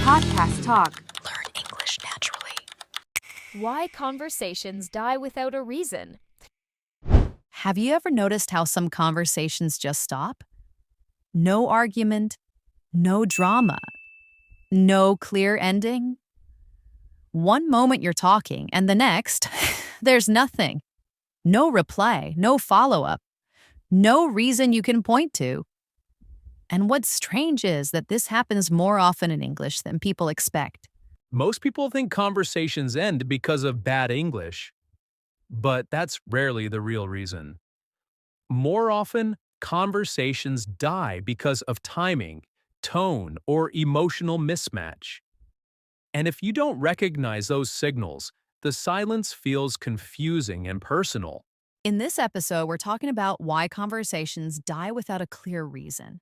Podcast Talk. Learn English naturally. Why conversations die without a reason. Have you ever noticed how some conversations just stop? No argument, no drama, no clear ending. One moment you're talking, and the next, there's nothing. No reply, no follow-up, no reason you can point to. And what's strange is that this happens more often in English than people expect. Most people think conversations end because of bad English, but that's rarely the real reason. More often, conversations die because of timing, tone, or emotional mismatch. And if you don't recognize those signals, the silence feels confusing and personal. In this episode, we're talking about why conversations die without a clear reason.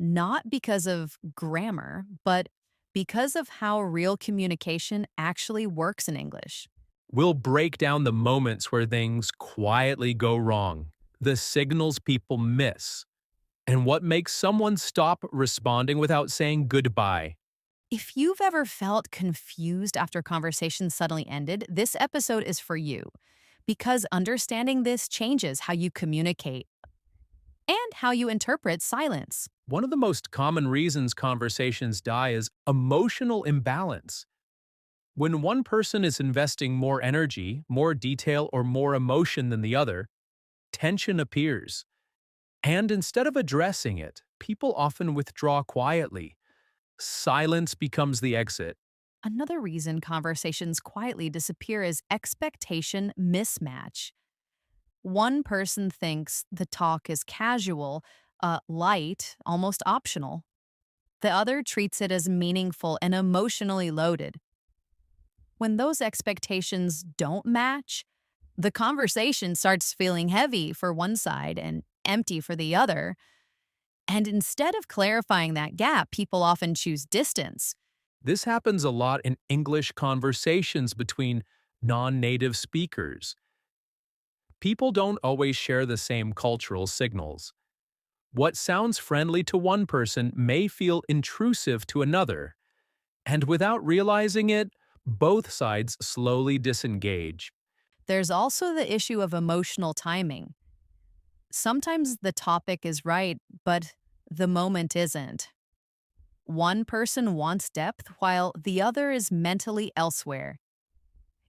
Not because of grammar, but because of how real communication actually works in English. We'll break down the moments where things quietly go wrong, the signals people miss, and what makes someone stop responding without saying goodbye. If you've ever felt confused after conversations suddenly ended, this episode is for you. Because understanding this changes how you communicate and how you interpret silence. One of the most common reasons conversations die is emotional imbalance. When one person is investing more energy, more detail, or more emotion than the other, tension appears. And instead of addressing it, people often withdraw quietly. Silence becomes the exit. Another reason conversations quietly disappear is expectation mismatch. One person thinks the talk is casual, light, almost optional. The other treats it as meaningful and emotionally loaded. When those expectations don't match, the conversation starts feeling heavy for one side and empty for the other. And instead of clarifying that gap, people often choose distance. This happens a lot in English conversations between non-native speakers. People don't always share the same cultural signals. What sounds friendly to one person may feel intrusive to another, and without realizing it, both sides slowly disengage. There's also the issue of emotional timing. Sometimes the topic is right, but the moment isn't. One person wants depth while the other is mentally elsewhere.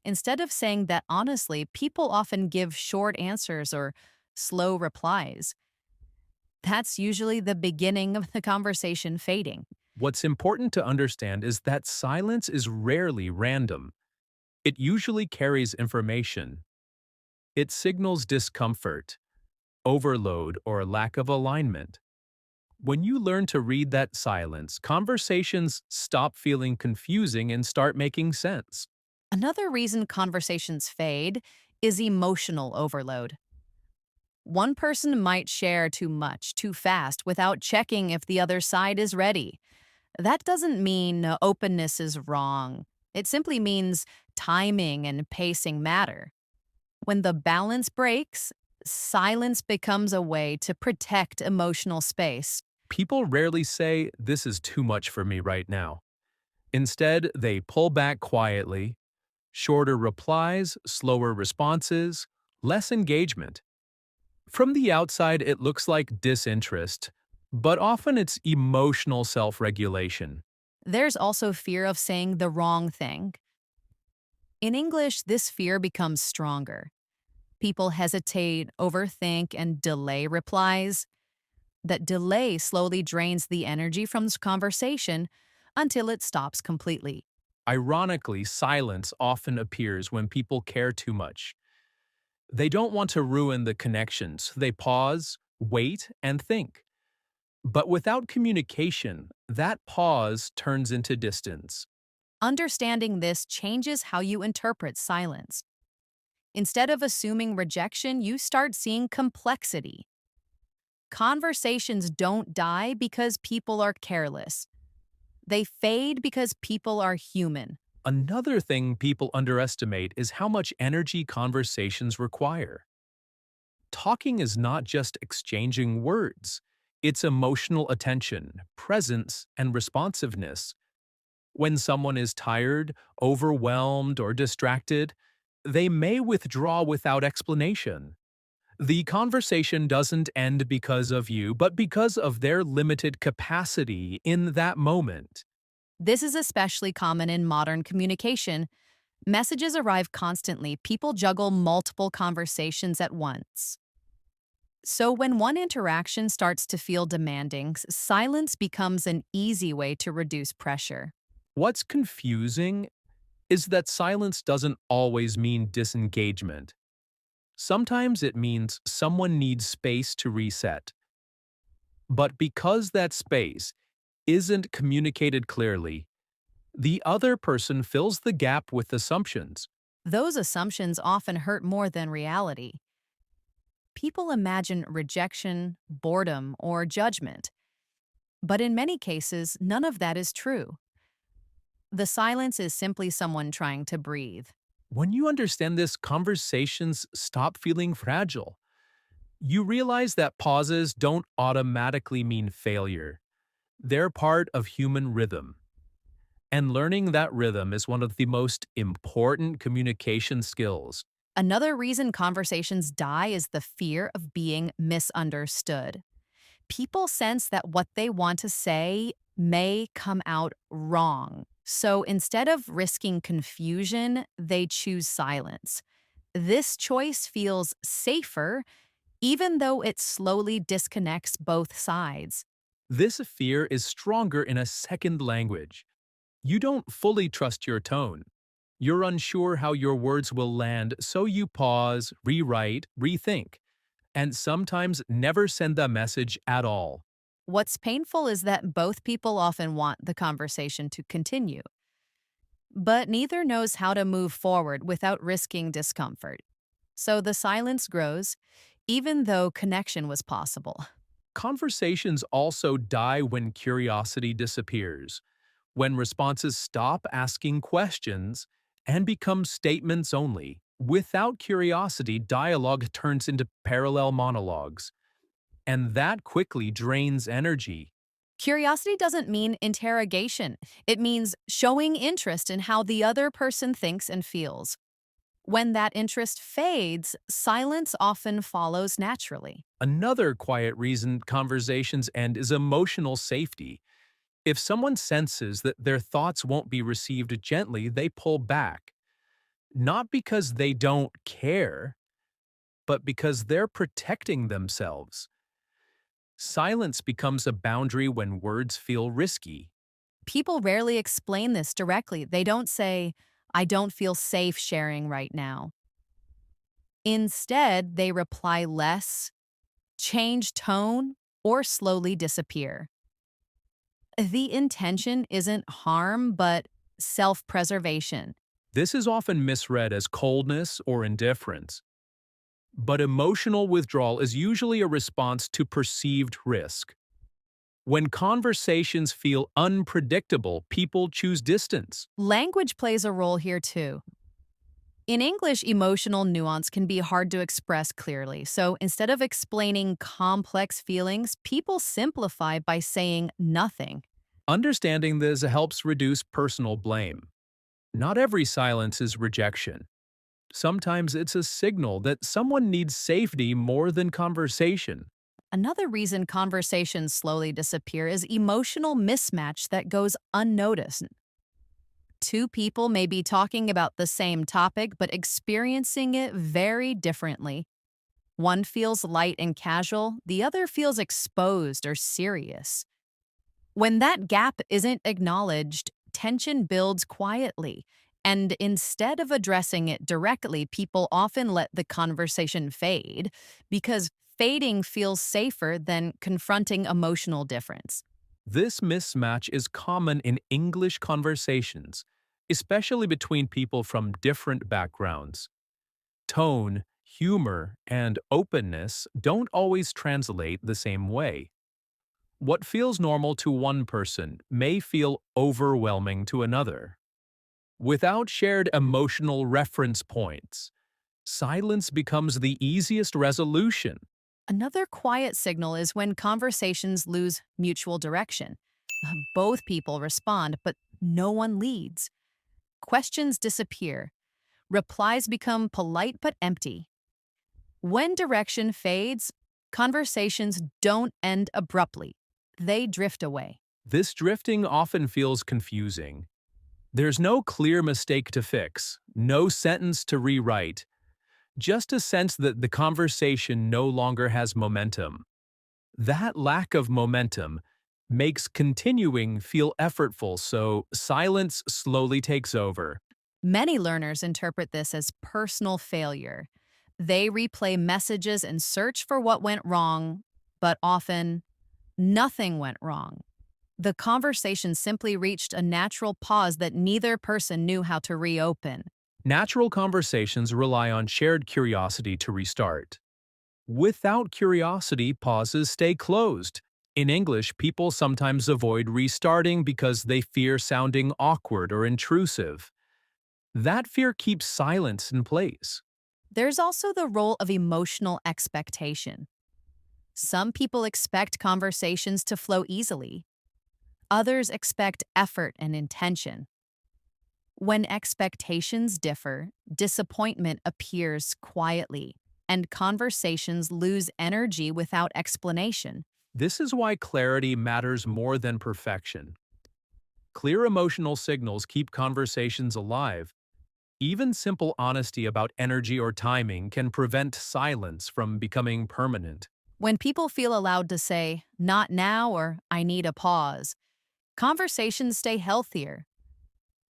Instead of saying that honestly, people often give short answers or slow replies. That's usually the beginning of the conversation fading. What's important to understand is that silence is rarely random. It usually carries information. It signals discomfort, overload, or lack of alignment. When you learn to read that silence, conversations stop feeling confusing and start making sense. Another reason conversations fade is emotional overload. One person might share too much, too fast, without checking if the other side is ready. That doesn't mean openness is wrong. It simply means timing and pacing matter. When the balance breaks, silence becomes a way to protect emotional space. People rarely say, "This is too much for me right now." Instead, they pull back quietly. Shorter replies, slower responses, less engagement. From the outside, it looks like disinterest, but often it's emotional self-regulation. There's also fear of saying the wrong thing. In English, this fear becomes stronger. People hesitate, overthink, and delay replies. That delay slowly drains the energy from this conversation until it stops completely. Ironically, silence often appears when people care too much. They don't want to ruin the connections. They pause, wait, and think. But without communication, that pause turns into distance. Understanding this changes how you interpret silence. Instead of assuming rejection, you start seeing complexity. Conversations don't die because people are careless. They fade because people are human. Another thing people underestimate is how much energy conversations require. Talking is not just exchanging words. It's emotional attention, presence, and responsiveness. When someone is tired, overwhelmed, or distracted, they may withdraw without explanation. The conversation doesn't end because of you, but because of their limited capacity in that moment. This is especially common in modern communication. Messages arrive constantly. People juggle multiple conversations at once. So, when one interaction starts to feel demanding, silence becomes an easy way to reduce pressure. What's confusing is that silence doesn't always mean disengagement. Sometimes it means someone needs space to reset. But because that space isn't communicated clearly, the other person fills the gap with assumptions. Those assumptions often hurt more than reality. People imagine rejection, boredom, or judgment. But in many cases, none of that is true. The silence is simply someone trying to breathe. When you understand this, conversations stop feeling fragile. You realize that pauses don't automatically mean failure. They're part of human rhythm. And learning that rhythm is one of the most important communication skills. Another reason conversations die is the fear of being misunderstood. People sense that what they want to say may come out wrong. So instead of risking confusion, they choose silence. This choice feels safer, even though it slowly disconnects both sides. This fear is stronger in a second language. You don't fully trust your tone. You're unsure how your words will land, so you pause, rewrite, rethink, and sometimes never send the message at all. What's painful is that both people often want the conversation to continue, but neither knows how to move forward without risking discomfort. So the silence grows, even though connection was possible. Conversations also die when curiosity disappears, when responses stop asking questions and become statements only. Without curiosity, dialogue turns into parallel monologues, and that quickly drains energy. Curiosity doesn't mean interrogation. It means showing interest in how the other person thinks and feels. When that interest fades, silence often follows naturally. Another quiet reason conversations end is emotional safety. If someone senses that their thoughts won't be received gently, they pull back. Not because they don't care, but because they're protecting themselves. Silence becomes a boundary when words feel risky. People rarely explain this directly. They don't say, I don't feel safe sharing right now. Instead, they reply less, change tone, or slowly disappear. The intention isn't harm, but self preservation. This is often misread as coldness or indifference. But emotional withdrawal is usually a response to perceived risk. When conversations feel unpredictable, people choose distance. Language plays a role here too. In English, emotional nuance can be hard to express clearly, so instead of explaining complex feelings, people simplify by saying nothing. Understanding this helps reduce personal blame. Not every silence is rejection. Sometimes it's a signal that someone needs safety more than conversation. Another reason conversations slowly disappear is emotional mismatch that goes unnoticed. Two people may be talking about the same topic but experiencing it very differently. One feels light and casual, the other feels exposed or serious. When that gap isn't acknowledged, tension builds quietly, and instead of addressing it directly, people often let the conversation fade because fading feels safer than confronting emotional difference. This mismatch is common in English conversations, especially between people from different backgrounds. Tone, humor, and openness don't always translate the same way. What feels normal to one person may feel overwhelming to another. Without shared emotional reference points, silence becomes the easiest resolution. Another quiet signal is when conversations lose mutual direction. Both people respond, but no one leads. Questions disappear. Replies become polite but empty. When direction fades, conversations don't end abruptly. They drift away. This drifting often feels confusing. There's no clear mistake to fix, no sentence to rewrite, just a sense that the conversation no longer has momentum. That lack of momentum makes continuing feel effortful, so silence slowly takes over. Many learners interpret this as personal failure. They replay messages and search for what went wrong, but often nothing went wrong. The conversation simply reached a natural pause that neither person knew how to reopen. Natural conversations rely on shared curiosity to restart. Without curiosity, pauses stay closed. In English, people sometimes avoid restarting because they fear sounding awkward or intrusive. That fear keeps silence in place. There's also the role of emotional expectation. Some people expect conversations to flow easily. Others expect effort and intention. When expectations differ, disappointment appears quietly, and conversations lose energy without explanation. This is why clarity matters more than perfection. Clear emotional signals keep conversations alive. Even simple honesty about energy or timing can prevent silence from becoming permanent. When people feel allowed to say, "not now" or "I need a pause," conversations stay healthier.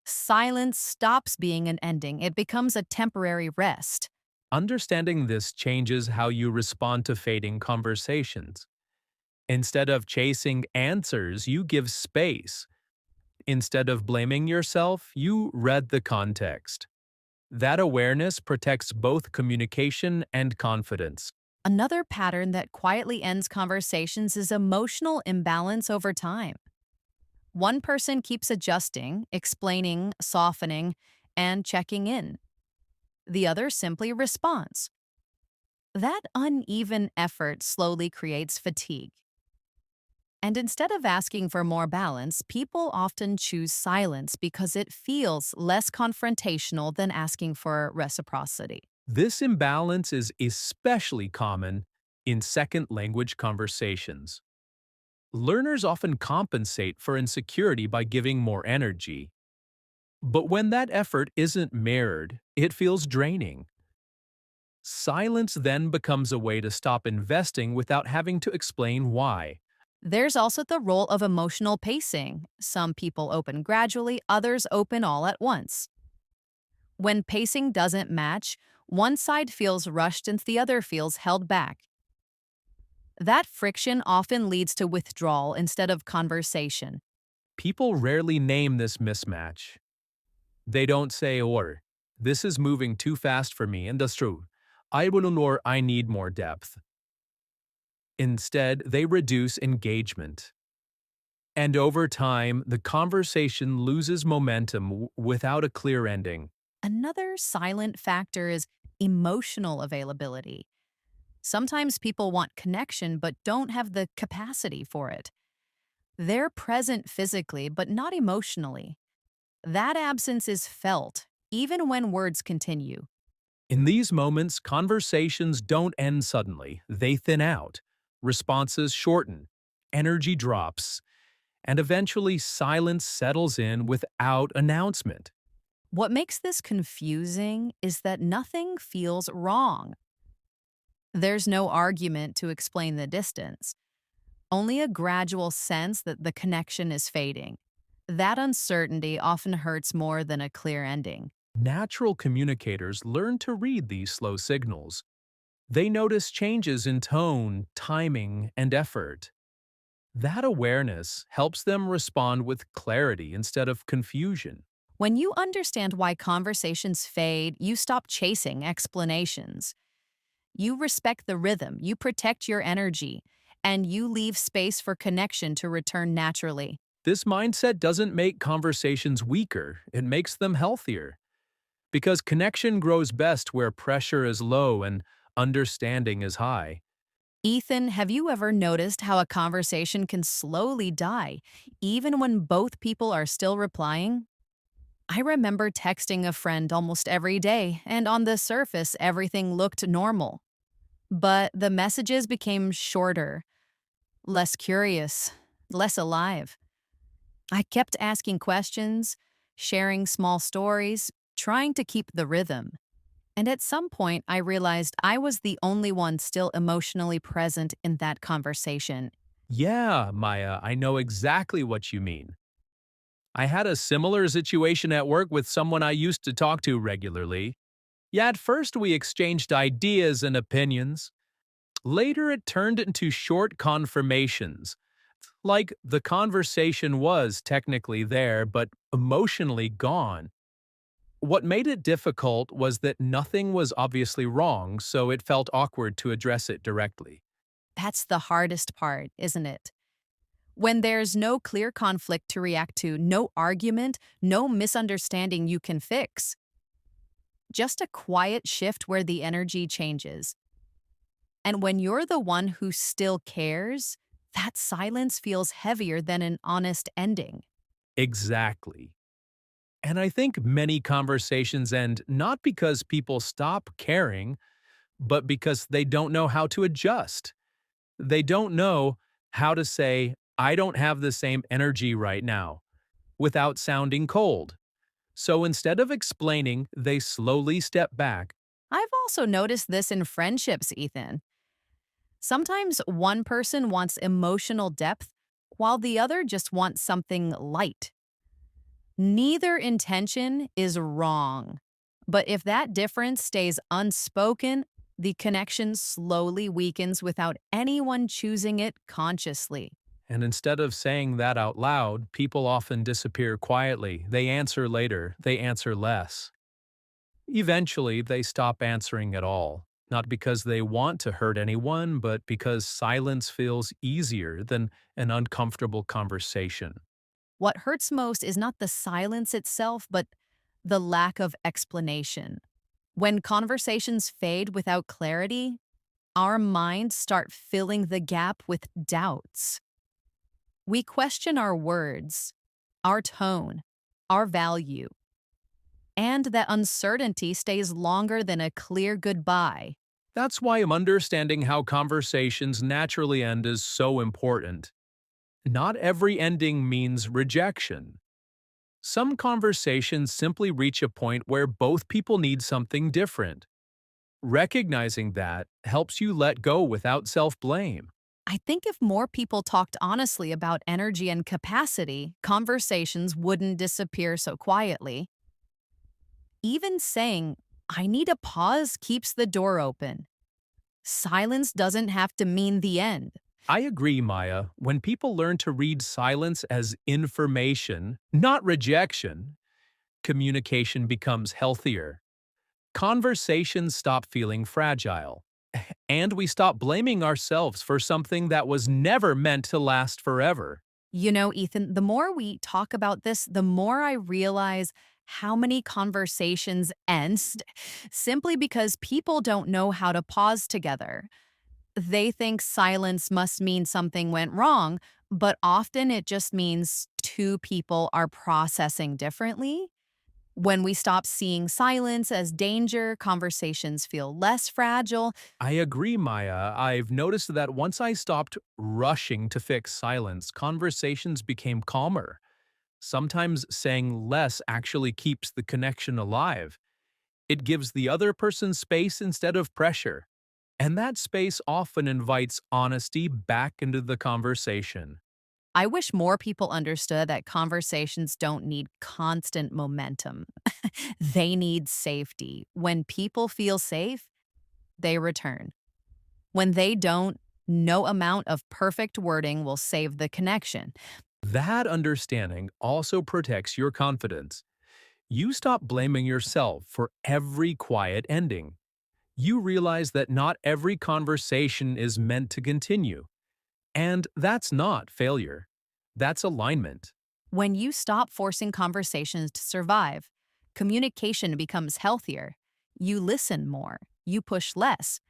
Silence stops being an ending, it becomes a temporary rest. Understanding this changes how you respond to fading conversations. Instead of chasing answers, you give space. Instead of blaming yourself, you read the context. That awareness protects both communication and confidence. Another pattern that quietly ends conversations is emotional imbalance over time. One person keeps adjusting, explaining, softening, and checking in. The other simply responds. That uneven effort slowly creates fatigue. And instead of asking for more balance, people often choose silence because it feels less confrontational than asking for reciprocity. This imbalance is especially common in second language conversations. Learners often compensate for insecurity by giving more energy. But when that effort isn't mirrored, it feels draining. Silence then becomes a way to stop investing without having to explain why. There's also the role of emotional pacing. Some people open gradually, others open all at once. When pacing doesn't match, one side feels rushed and the other feels held back. That friction often leads to withdrawal instead of conversation. People rarely name this mismatch. They don't say, or, this is moving too fast for me, and that's true. I will, or I need more depth. Instead, they reduce engagement. And over time, the conversation loses momentum without a clear ending. Another silent factor is emotional availability. Sometimes people want connection but don't have the capacity for it. They're present physically but not emotionally. That absence is felt, even when words continue. In these moments, conversations don't end suddenly, they thin out. Responses shorten, energy drops, and eventually silence settles in without announcement. What makes this confusing is that nothing feels wrong. There's no argument to explain the distance, only a gradual sense that the connection is fading. That uncertainty often hurts more than a clear ending. Natural communicators learn to read these slow signals. They notice changes in tone, timing, and effort. That awareness helps them respond with clarity instead of confusion. When you understand why conversations fade, you stop chasing explanations. You respect the rhythm, you protect your energy, and you leave space for connection to return naturally. This mindset doesn't make conversations weaker, it makes them healthier. Because connection grows best where pressure is low and understanding is high. Ethan, have you ever noticed how a conversation can slowly die, even when both people are still replying? I remember texting a friend almost every day, and on the surface, everything looked normal. But the messages became shorter, less curious, less alive. I kept asking questions, sharing small stories, trying to keep the rhythm. And at some point, I realized I was the only one still emotionally present in that conversation. Yeah, Maya, I know exactly what you mean. I had a similar situation at work with someone I used to talk to regularly. Yeah, at first we exchanged ideas and opinions. Later it turned into short confirmations. Like the conversation was technically there, but emotionally gone. What made it difficult was that nothing was obviously wrong, so it felt awkward to address it directly. That's the hardest part, isn't it? When there's no clear conflict to react to, no argument, no misunderstanding you can fix. Just a quiet shift where the energy changes. And when you're the one who still cares, that silence feels heavier than an honest ending. Exactly. And I think many conversations end not because people stop caring, but because they don't know how to adjust. They don't know how to say, I don't have the same energy right now, without sounding cold. So instead of explaining, they slowly step back. I've also noticed this in friendships, Ethan. Sometimes one person wants emotional depth while the other just wants something light. Neither intention is wrong. But if that difference stays unspoken, the connection slowly weakens without anyone choosing it consciously. And instead of saying that out loud, people often disappear quietly. They answer later, they answer less. Eventually, they stop answering at all, not because they want to hurt anyone, but because silence feels easier than an uncomfortable conversation. What hurts most is not the silence itself, but the lack of explanation. When conversations fade without clarity, our minds start filling the gap with doubts. We question our words, our tone, our value, and that uncertainty stays longer than a clear goodbye. That's why understanding how conversations naturally end is so important. Not every ending means rejection. Some conversations simply reach a point where both people need something different. Recognizing that helps you let go without self-blame. I think if more people talked honestly about energy and capacity, conversations wouldn't disappear so quietly. Even saying, I need a pause keeps the door open. Silence doesn't have to mean the end. I agree, Maya. When people learn to read silence as information, not rejection, communication becomes healthier. Conversations stop feeling fragile. And we stop blaming ourselves for something that was never meant to last forever. You know, Ethan, the more we talk about this, the more I realize how many conversations simply because people don't know how to pause together. They think silence must mean something went wrong, but often it just means two people are processing differently. When we stop seeing silence as danger, conversations feel less fragile. I agree, Maya. I've noticed that once I stopped rushing to fix silence, conversations became calmer. Sometimes saying less actually keeps the connection alive. It gives the other person space instead of pressure. And that space often invites honesty back into the conversation. I wish more people understood that conversations don't need constant momentum. They need safety. When people feel safe, they return. When they don't, no amount of perfect wording will save the connection. That understanding also protects your confidence. You stop blaming yourself for every quiet ending. You realize that not every conversation is meant to continue. And that's not failure. That's alignment. When you stop forcing conversations to survive, communication becomes healthier. You listen more, you push less,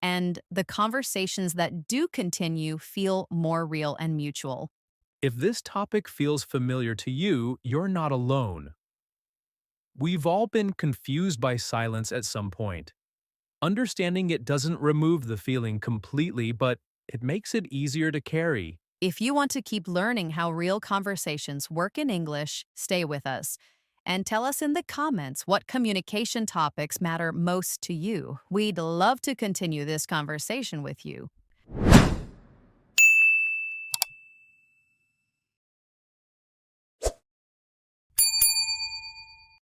and the conversations that do continue feel more real and mutual. If this topic feels familiar to you, you're not alone. We've all been confused by silence at some point. Understanding it doesn't remove the feeling completely, but it makes it easier to carry. If you want to keep learning how real conversations work in English, stay with us. And tell us in the comments what communication topics matter most to you. We'd love to continue this conversation with you.